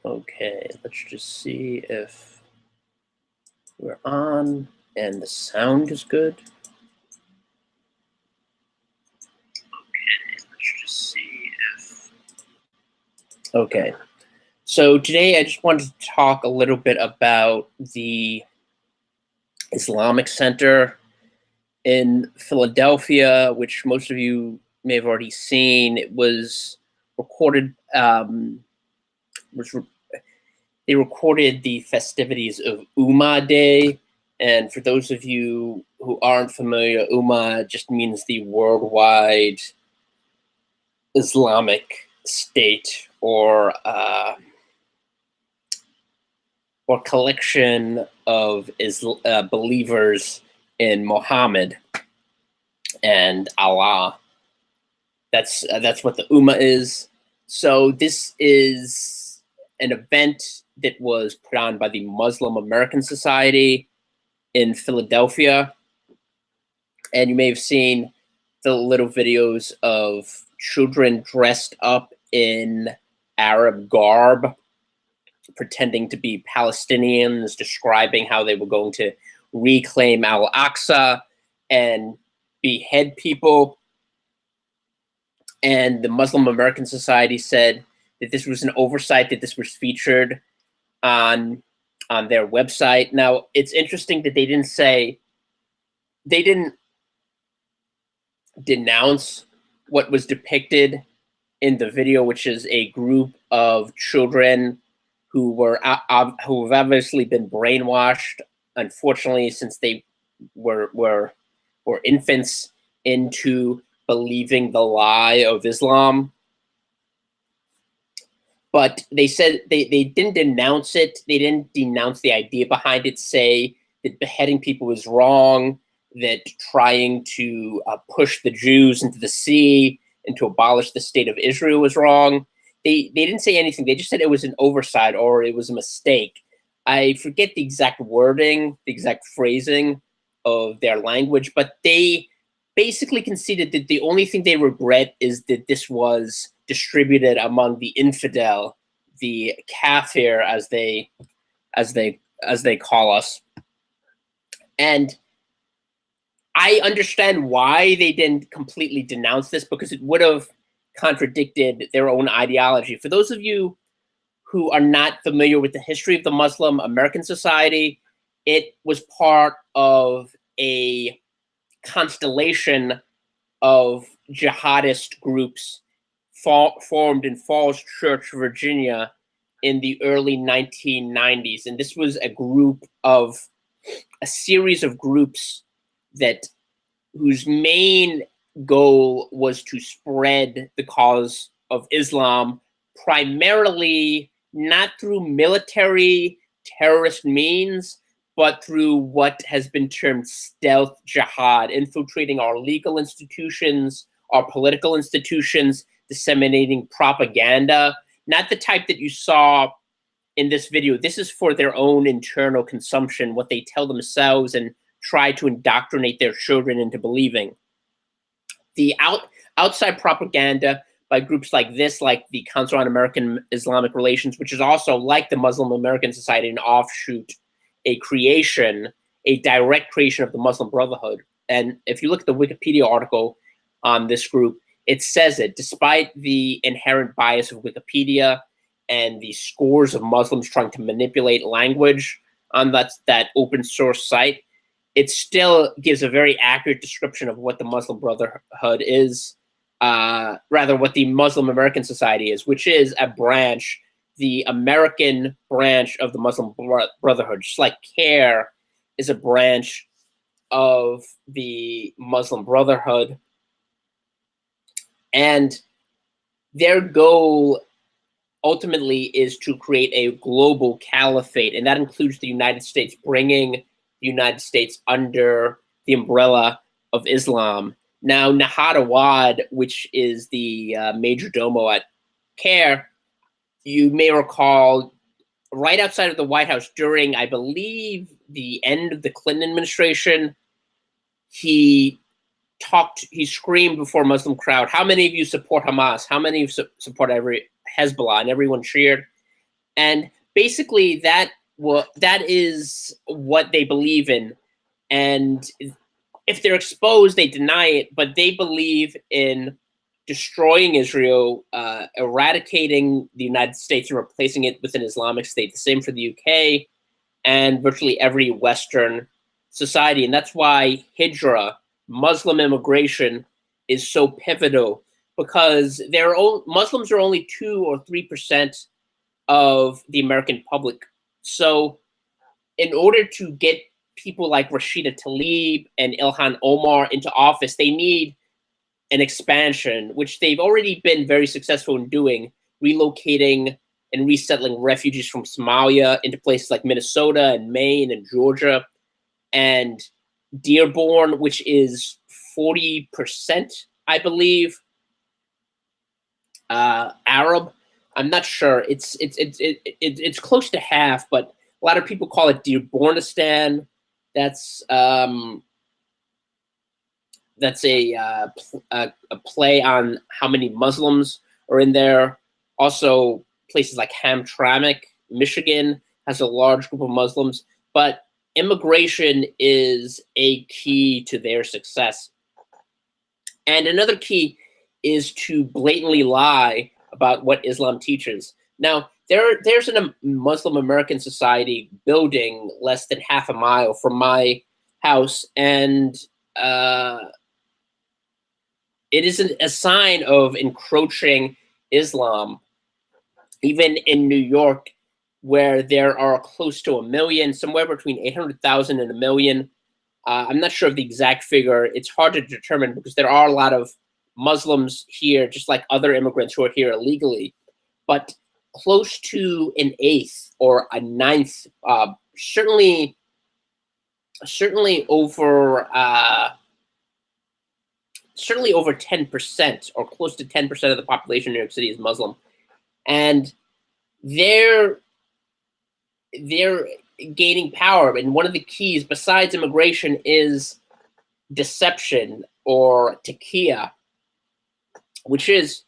Okay, let's just see if we're on and the sound is good. Okay, let's just see if. Okay, so today I just wanted to talk a little bit about the Islamic Center in Philadelphia, which most of you may have already seen. It was recorded. They recorded the festivities of Ummah Day, and for those of you who aren't familiar, Ummah just means the worldwide Islamic state, or collection of believers in Muhammad and Allah. That's what the Ummah is. So this is an event that was put on by the Muslim American Society in Philadelphia, and you may have seen the little videos of children dressed up in Arab garb, pretending to be Palestinians, describing how they were going to reclaim Al-Aqsa and behead people. And the Muslim American Society said that this was an oversight, that this was featured on their website. Now, it's interesting that they didn't denounce what was depicted in the video, which is a group of children who have obviously been brainwashed, unfortunately, since they were infants, into believing the lie of Islam. But they said they didn't denounce it. They didn't denounce the idea behind it, say that beheading people was wrong, that trying to push the Jews into the sea and to abolish the state of Israel was wrong. They didn't say anything. They just said it was an oversight or it was a mistake. I forget the exact wording, the exact phrasing of their language, but they basically conceded that the only thing they regret is that this was distributed among the infidel, the kafir, as they call us. And I understand why they didn't completely denounce this, because it would have contradicted their own ideology. For those of you who are not familiar with the history of the Muslim American Society, it was part of a constellation of jihadist groups formed in Falls Church, Virginia in the early 1990s. And this was a series of groups whose main goal was to spread the cause of Islam, primarily not through military terrorist means, but through what has been termed stealth jihad, infiltrating our legal institutions, our political institutions, disseminating propaganda, not the type that you saw in this video. This is for their own internal consumption, what they tell themselves and try to indoctrinate their children into believing. The outside propaganda by groups like this, like the Council on American Islamic Relations, which is also, like the Muslim American Society, an offshoot, a direct creation of the Muslim Brotherhood. And if you look at the Wikipedia article on this group, it says it, despite the inherent bias of Wikipedia and the scores of Muslims trying to manipulate language on that open source site, it still gives a very accurate description of what the Muslim Brotherhood is, rather what the Muslim American Society is, which is a branch, the American branch of the Muslim Brotherhood, just like CARE is a branch of the Muslim Brotherhood. And their goal ultimately is to create a global caliphate, and that includes the United States, bringing the United States under the umbrella of Islam. Now, Nahad Awad, which is the major domo at CARE, you may recall, right outside of the White House during, I believe, the end of the Clinton administration, he screamed before a Muslim crowd, "How many of you support Hamas? How many of you support Hezbollah?" And everyone cheered. And basically that is what they believe in. And if they're exposed, they deny it, but they believe in destroying Israel, eradicating the United States and replacing it with an Islamic state. The same for the UK and virtually every Western society. And that's why Hijra, Muslim immigration, is so pivotal, because Muslims are only 2 or 3% of the American public. So in order to get people like Rashida Tlaib and Ilhan Omar into office, they need an expansion, which they've already been very successful in doing, relocating and resettling refugees from Somalia into places like Minnesota and Maine and Georgia and Dearborn, which is 40%, I believe, Arab. I'm not sure. It's close to half, but a lot of people call it Dearbornistan. That's a play on how many Muslims are in there. Also, places like Hamtramck, Michigan, has a large group of Muslims. But immigration is a key to their success. And another key is to blatantly lie about what Islam teaches. Now, there's a Muslim American society building less than half a mile from my house, and it is a sign of encroaching Islam. Even in New York, where there are close to 1 million, somewhere between 800,000 and 1 million. I'm not sure of the exact figure. It's hard to determine because there are a lot of Muslims here, just like other immigrants who are here illegally. But close to an eighth or a ninth, certainly over 10% or close to 10% of the population in New York City is Muslim, and they're gaining power. And one of the keys, besides immigration, is deception or taqiyya, which is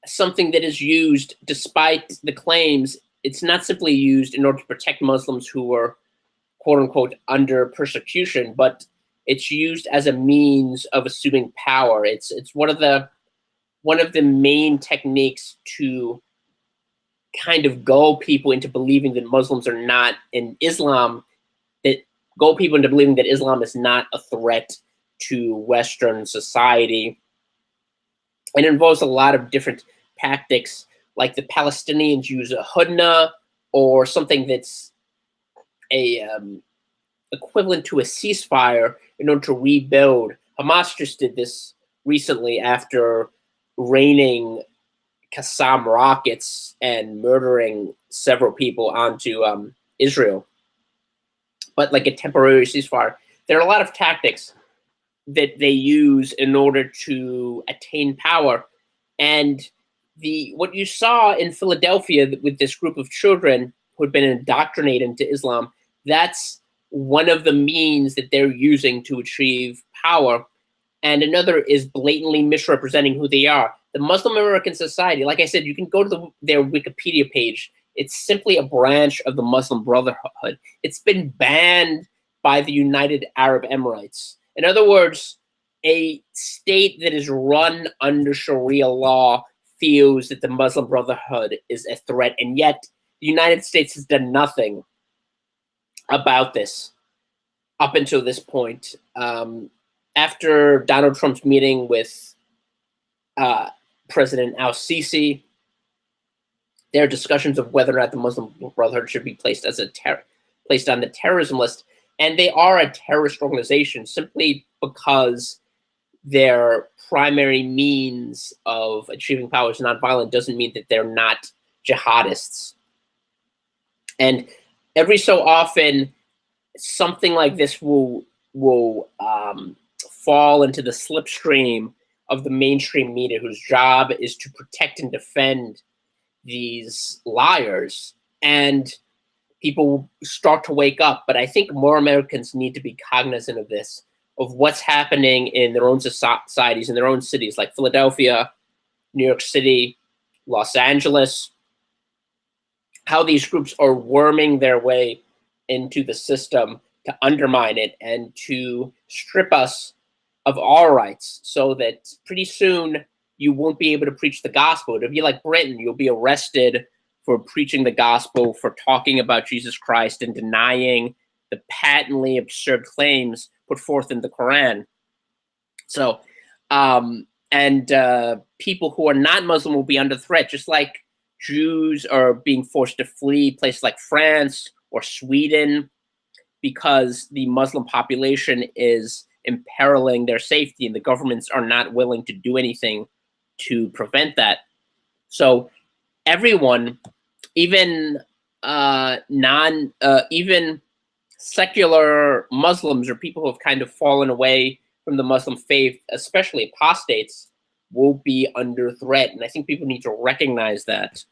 something that is used despite the claims. It's not simply used in order to protect Muslims who were, quote unquote, under persecution, but it's used as a means of assuming power. It's one of the main techniques to kind of gull people into believing that Muslims are not in Islam, that gull people into believing that Islam is not a threat to Western society. And it involves a lot of different tactics, like the Palestinians use a hudna, or something that's a equivalent to a ceasefire in order to rebuild. Hamas just did this recently after raining Qassam rockets and murdering several people onto Israel. But like a temporary ceasefire. There are a lot of tactics that they use in order to attain power. And what you saw in Philadelphia with this group of children who had been indoctrinated into Islam, that's one of the means that they're using to achieve power. And another is blatantly misrepresenting who they are. The Muslim American Society, like I said, you can go to their Wikipedia page. It's simply a branch of the Muslim Brotherhood. It's been banned by the United Arab Emirates. In other words, a state that is run under Sharia law feels that the Muslim Brotherhood is a threat, and yet the United States has done nothing about this up until this point. After Donald Trump's meeting with President al-Sisi, there are discussions of whether or not the Muslim Brotherhood should be placed on the terrorism list, and they are a terrorist organization simply because their primary means of achieving power is nonviolent doesn't mean that they're not jihadists. And every so often, something like this will fall into the slipstream of the mainstream media, whose job is to protect and defend these liars. And people will start to wake up. But I think more Americans need to be cognizant of this, of what's happening in their own societies, in their own cities, like Philadelphia, New York City, Los Angeles, how these groups are worming their way into the system to undermine it and to strip us of our rights, so that pretty soon you won't be able to preach the gospel. It'll be like Britain. You'll be arrested for preaching the gospel, for talking about Jesus Christ and denying the patently absurd claims put forth in the Quran. So, and people who are not Muslim will be under threat, just like Jews are being forced to flee places like France or Sweden because the Muslim population is imperiling their safety, and the governments are not willing to do anything to prevent that. So everyone, even even secular Muslims or people who have kind of fallen away from the Muslim faith, especially apostates, will be under threat. And I think people need to recognize that.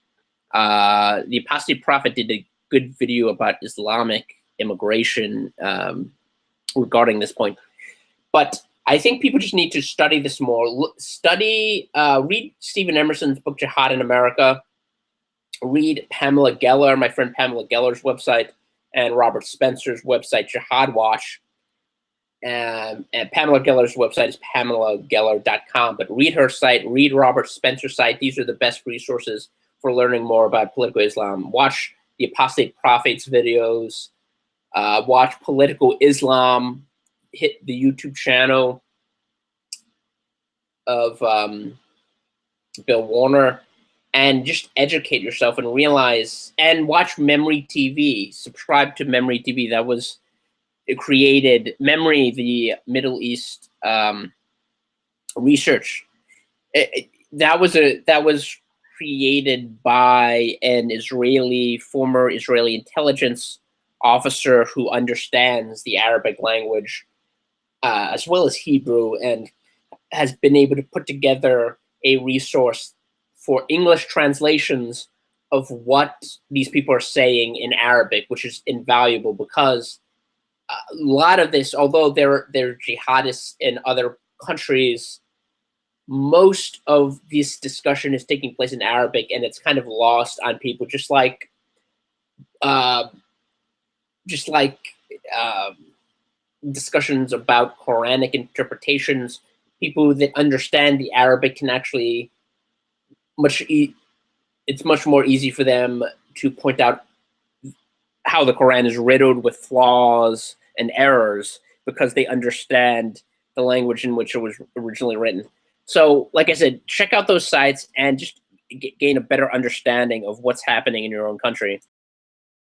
The apostate prophet did a good video about Islamic immigration regarding this point. But I think people just need to study this more. Read Stephen Emerson's book, Jihad in America. Read Pamela Geller, my friend Pamela Geller's website, and Robert Spencer's website, Jihad Watch. And Pamela Geller's website is PamelaGeller.com. But read her site, read Robert Spencer's site. These are the best resources for learning more about political Islam. Watch the Apostate Prophets videos. Watch Political Islam. Hit the YouTube channel of Bill Warner, and just educate yourself and realize, and watch Memory TV. Subscribe to Memory TV. That was created, Memory, the Middle East research. That was created by an former Israeli intelligence officer who understands the Arabic language as well as Hebrew, and has been able to put together a resource for English translations of what these people are saying in Arabic, which is invaluable, because a lot of this, although they're jihadists in other countries, most of this discussion is taking place in Arabic, and it's kind of lost on people, just like discussions about Quranic interpretations. People that understand the Arabic can actually it's much more easy for them to point out how the Quran is riddled with flaws and errors, because they understand the language in which it was originally written. So, like I said, check out those sites and just gain a better understanding of what's happening in your own country.